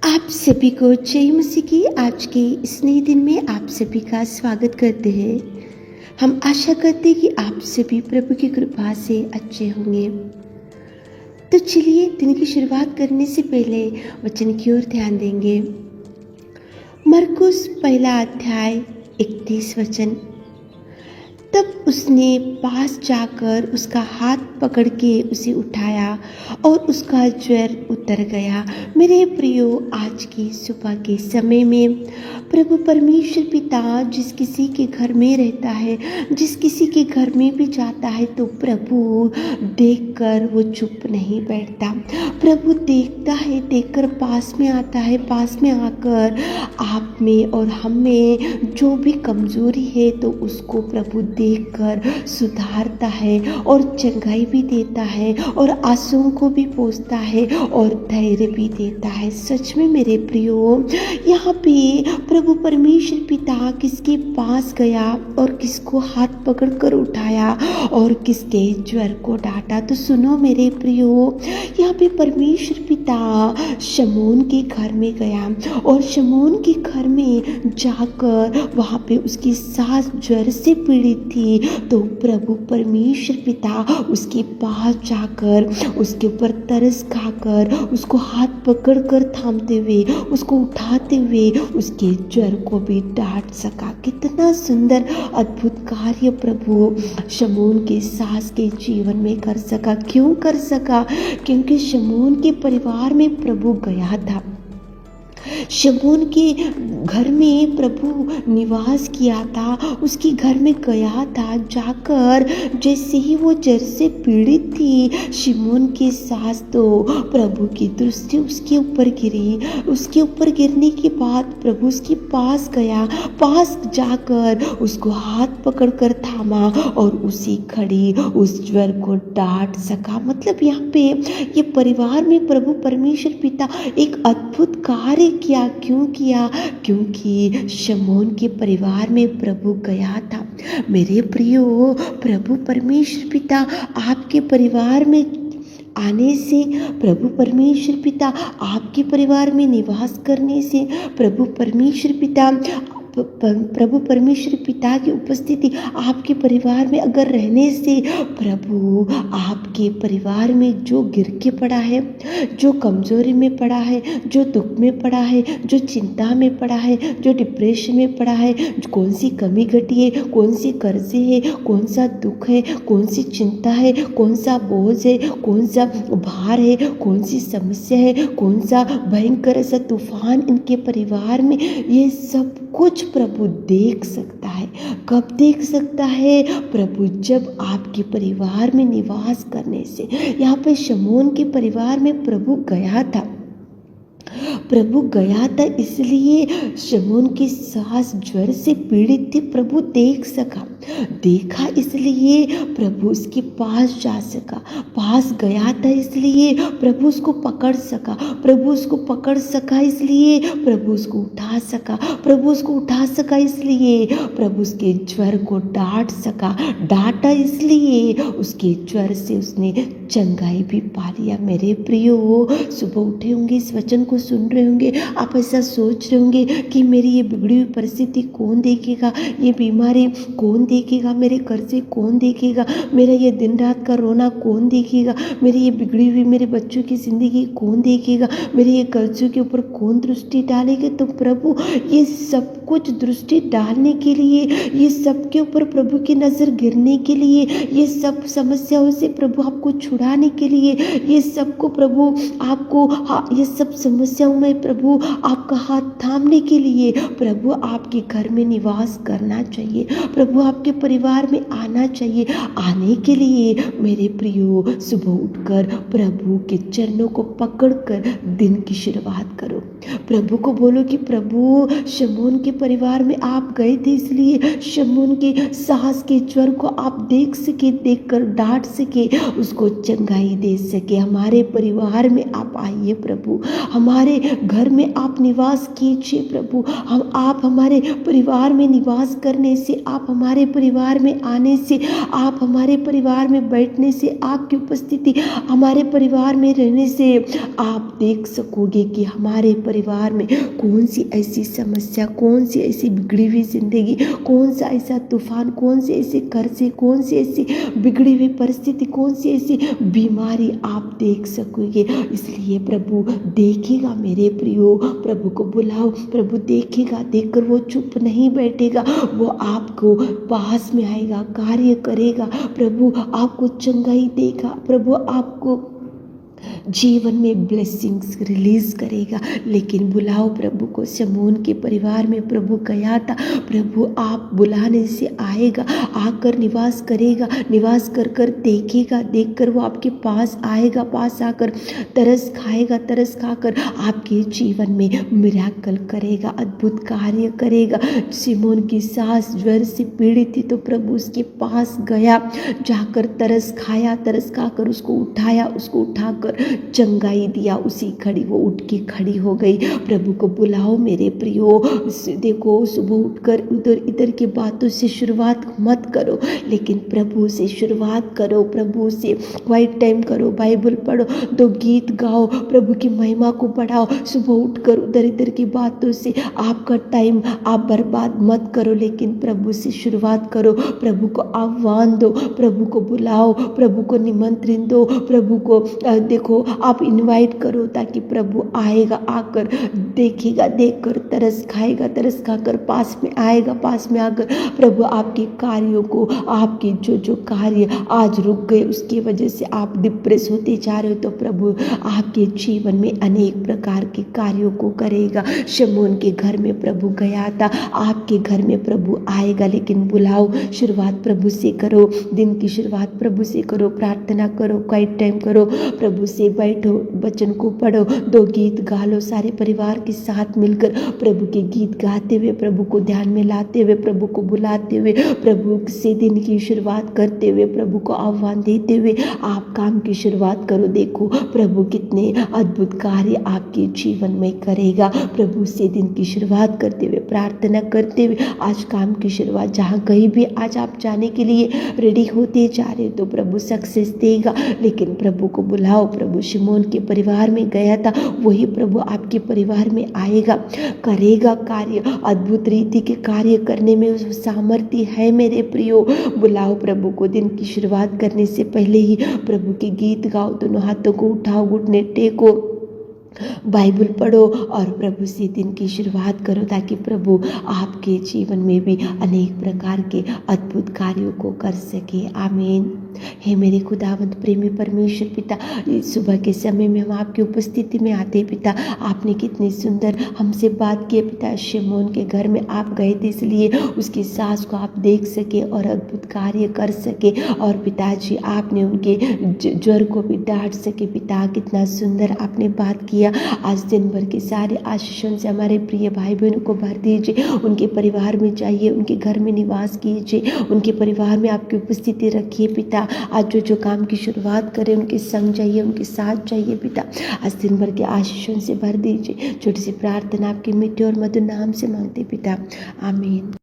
आप सभी को जय मसीह की आज के इस नए दिन में आप सभी का स्वागत करते हैं। हम आशा करते हैं कि आप सभी प्रभु की कृपा से अच्छे होंगे। तो चलिए दिन की शुरुआत करने से पहले वचन की ओर ध्यान देंगे। मरकुस पहला अध्याय 31 वचन। तब उसने पास जाकर उसका हाथ पकड़ के उसे उठाया और उसका ज्वर उतर गया। मेरे प्रियो, आज की सुबह के समय में प्रभु परमेश्वर पिता जिस किसी के घर में रहता है, जिस किसी के घर में भी जाता है, तो प्रभु देखकर वो चुप नहीं बैठता। प्रभु देखता है, देखकर पास में आता है, पास में आकर आप में और हम में जो भी कमजोरी है तो उसको प्रभु देखकर सुधारता है और चंगाई भी देता है और आंसुओं को भी पोंछता है और धैर्य भी देता है। सच में मेरे प्रियो, यहाँ पे प्रभु परमेश्वर पिता किसके पास गया और किसको हाथ पकड़कर उठाया और किसके ज्वर को डांटा। तो सुनो मेरे प्रियो, यहाँ पे परमेश्वर पिता शमून के घर में गया और शमून के घर में जाकर वहाँ पे उसकी सास ज्वर से पीड़ित थी। तो प्रभु परमेश्वर पिता उसके पास जाकर उसके ऊपर तरस खाकर उसको हाथ पकड़कर थामते हुए, उसको उठाते हुए उसके ज्वर को भी डांट सका। कितना सुंदर अद्भुत कार्य प्रभु शमून के सास के जीवन में कर सका। क्यों कर सका? क्योंकि शमून के परिवार में प्रभु गया था। शमून के घर में प्रभु निवास किया था, उसके घर में गया था। जाकर जैसे ही वो जर से पीड़ित थी शमून की सास, तो प्रभु की दृष्टि उसके ऊपर गिरी। उसके ऊपर गिरने के बाद प्रभु उसके पास गया, पास जाकर उसको हाथ पकड़कर थामा और उसी घड़ी उस ज्वर को डांट सका। मतलब यहाँ पे ये परिवार में प्रभु परमेश्वर पिता एक अद्भुत कार्य किया। क्यों किया? क्योंकि शमून के परिवार में प्रभु गया था। मेरे प्रियो, प्रभु परमेश्वर पिता आपके परिवार में आने से, प्रभु परमेश्वर पिता आपके परिवार में निवास करने से, प्रभु परमेश्वर पिता की उपस्थिति आपके परिवार में अगर रहने से, प्रभु आपके परिवार में जो गिर के पड़ा है, जो कमजोरी में पड़ा है, जो दुख में पड़ा है, जो चिंता में पड़ा है, जो डिप्रेशन में पड़ा है, कौन सी कमी घटी है, कौन सी कर्जे है, कौन सा दुख है, कौन सी चिंता है, कौन सा बोझ है, कौन सा भार है, कौन सी समस्या है, कौन सा भयंकर ऐसा तूफान इनके परिवार में, ये सब कुछ प्रभु देख सकता है। कब देख सकता है? प्रभु जब आपके परिवार में निवास करने से। यहाँ पे शमून के परिवार में प्रभु गया था। प्रभु गया था इसलिए शमून की सास ज्वर से पीड़ित थी, प्रभु देख सका। देखा इसलिए प्रभु उसके पास जा सका। पास गया था इसलिए प्रभु उसको पकड़ सका। प्रभु उसको पकड़ सका इसलिए प्रभु उसको उठा सका। प्रभु उसको उठा सका इसलिए प्रभु उसके ज्वर को डांट सका। डांटा इसलिए उसके ज्वर से उसने चंगाई भी पा लिया। मेरे प्रियो, सुबह उठे होंगे, इस वचन को सुन रहे होंगे, आप ऐसा सोच रहे होंगे कि मेरी ये बिगड़ी हुई परिस्थिति कौन देखेगा, ये बीमारी कौन देखेगा, मेरे कर्जे कौन देखेगा, मेरा ये दिन रात का रोना कौन देखेगा, मेरी ये बिगड़ी हुई मेरे बच्चों की जिंदगी कौन देखेगा, मेरे ये कर्जों के ऊपर कौन दृष्टि डालेगा। तो प्रभु ये सब कुछ दृष्टि डालने के लिए, ये सब के ऊपर प्रभु की नजर गिरने के लिए, ये सब समस्याओं से प्रभु आपको छुड़ाने के लिए, ये सबको प्रभु आपको ये सब समस्याओं में प्रभु आपका हाथ थामने के लिए प्रभु आपके घर में निवास करना चाहिए। प्रभु आपके परिवार में आना चाहिए। आने के लिए मेरे प्रियो, सुबह उठकर प्रभु के चरणों को पकड़कर दिन की शुरुआत करो। प्रभु को बोलो कि प्रभु शमून के परिवार में आप गए थे इसलिए शमून के सास के ज्वर को आप देख सके, देखकर डांट सके, उसको चंगाई दे सके। हमारे परिवार में आप आइए प्रभु, हमारे घर में आप निवास कीजिए प्रभु। आप हमारे परिवार में निवास करने से, आप हमारे परिवार में आने से, आप हमारे परिवार में बैठने से, आपकी उपस्थिति हमारे परिवार में रहने से आप देख सकोगे कि हमारे परिवार में कौन सी ऐसी समस्या, कौन सी ऐसी बिगड़ी हुई जिंदगी, कौन सा ऐसा तूफान, कौन से ऐसे कर्जे, कौन सी ऐसी बिगड़ी हुई परिस्थिति, कौन सी ऐसी बीमारी आप देख सकोगे। इसलिए प्रभु देखेगा मेरे प्रियो, प्रभु को बुलाओ, प्रभु देखेगा, देखकर वो चुप नहीं बैठेगा, वो आपको पास में आएगा, कार्य करेगा, प्रभु आपको चंगाई देगा, प्रभु आपको जीवन में ब्लेसिंग्स रिलीज करेगा। लेकिन बुलाओ प्रभु को। शमून के परिवार में प्रभु गया था, प्रभु आप बुलाने से आएगा, आकर निवास करेगा, निवास कर कर देखेगा, देखकर वो आपके पास आएगा, पास आकर तरस खाएगा, तरस खाकर आपके जीवन में मिराकल करेगा, अद्भुत कार्य करेगा। शमून की सास ज्वर से पीड़ित थी तो प्रभु उसके पास गया, जाकर तरस खाया, तरस खाकर उसको उठाया, उसको उठाकर चंगाई दिया, उसी खड़ी वो उठ के खड़ी हो गई। प्रभु को बुलाओ मेरे प्रियो। देखो सुबह उठकर उधर इधर की बातों से शुरुआत मत करो, लेकिन प्रभु से शुरुआत करो, प्रभु से क्वाइट टाइम करो, बाइबल पढ़ो, दो गीत गाओ, प्रभु की महिमा को बढ़ाओ। सुबह उठकर उधर इधर की बातों से आपका टाइम आप बर्बाद मत करो, लेकिन प्रभु से शुरुआत करो, प्रभु को आह्वान दो, प्रभु को बुलाओ, प्रभु को निमंत्रण दो, प्रभु को देखो आप इनवाइट करो, ताकि प्रभु आएगा, आकर देखेगा, देखकर तरस खाएगा, तरस खाकर पास में आएगा, पास में आकर प्रभु आपके कार्यों को, आपके जो कार्य आज रुक गए उसकी वजह से आप डिप्रेस होते जा रहे हो, तो प्रभु आपके जीवन में अनेक प्रकार के कार्यों को करेगा। शमून के घर में प्रभु गया था, आपके घर में प्रभु आएगा, लेकिन बुलाओ, शुरुआत प्रभु से करो, दिन की शुरुआत प्रभु से करो, प्रार्थना करो, क्वाइट टाइम करो, प्रभु से बैठो, वचन को पढ़ो, दो गीत गा लो, सारे परिवार के साथ मिलकर प्रभु के गीत गाते हुए, प्रभु को ध्यान में लाते हुए, प्रभु को बुलाते हुए, प्रभु से दिन की शुरुआत करते हुए, प्रभु को आह्वान देते हुए आप काम की शुरुआत करो। देखो प्रभु कितने अद्भुत कार्य आपके जीवन में करेगा। प्रभु से दिन की शुरुआत करते हुए, प्रार्थना करते हुए आज काम की शुरुआत, जहाँ कहीं भी आज आप जाने के लिए रेडी होते जा रहे हो तो प्रभु सक्सेस देगा। लेकिन प्रभु को बुलाओ। प्रभु शमून के परिवार में गया था, वही प्रभु आपके परिवार में आएगा, करेगा कार्य, अद्भुत रीति के कार्य करने में सामर्थ्य है मेरे प्रियो। बुलाओ प्रभु को। दिन की शुरुआत करने से पहले ही प्रभु के गीत गाओ, दोनों हाथों को उठाओ, घुटने टेको, बाइबल पढ़ो और प्रभु से दिन की शुरुआत करो, ताकि प्रभु आपके जीवन में भी अनेक प्रकार के अद्भुत कार्यों को कर सके। आमीन। हे मेरे खुदावंत प्रेमी परमेश्वर पिता, इस सुबह के समय में हम आपकी उपस्थिति में आते पिता, आपने कितनी सुंदर हमसे बात की पिता। शमून के घर में आप गए थे, इसलिए उसकी सास को आप देख सके और अद्भुत कार्य कर सके, और पिताजी आपने उनके ज्वर को भी डांट सके पिता। कितना सुंदर आपने बात किया। आज दिन भर के सारे आशीषों से हमारे प्रिय भाई बहनों को भर दीजिए, उनके परिवार में जाइए, उनके घर में निवास कीजिए, उनके परिवार में आपकी उपस्थिति रखिए पिता। आज जो काम की शुरुआत करें उनके संग जाइए, उनके साथ जाइए पिता। आज दिन भर के आशीषों से भर दीजिए। छोटी सी प्रार्थना आपके मीठे और मधुर नाम से मांगते पिता, आमीन।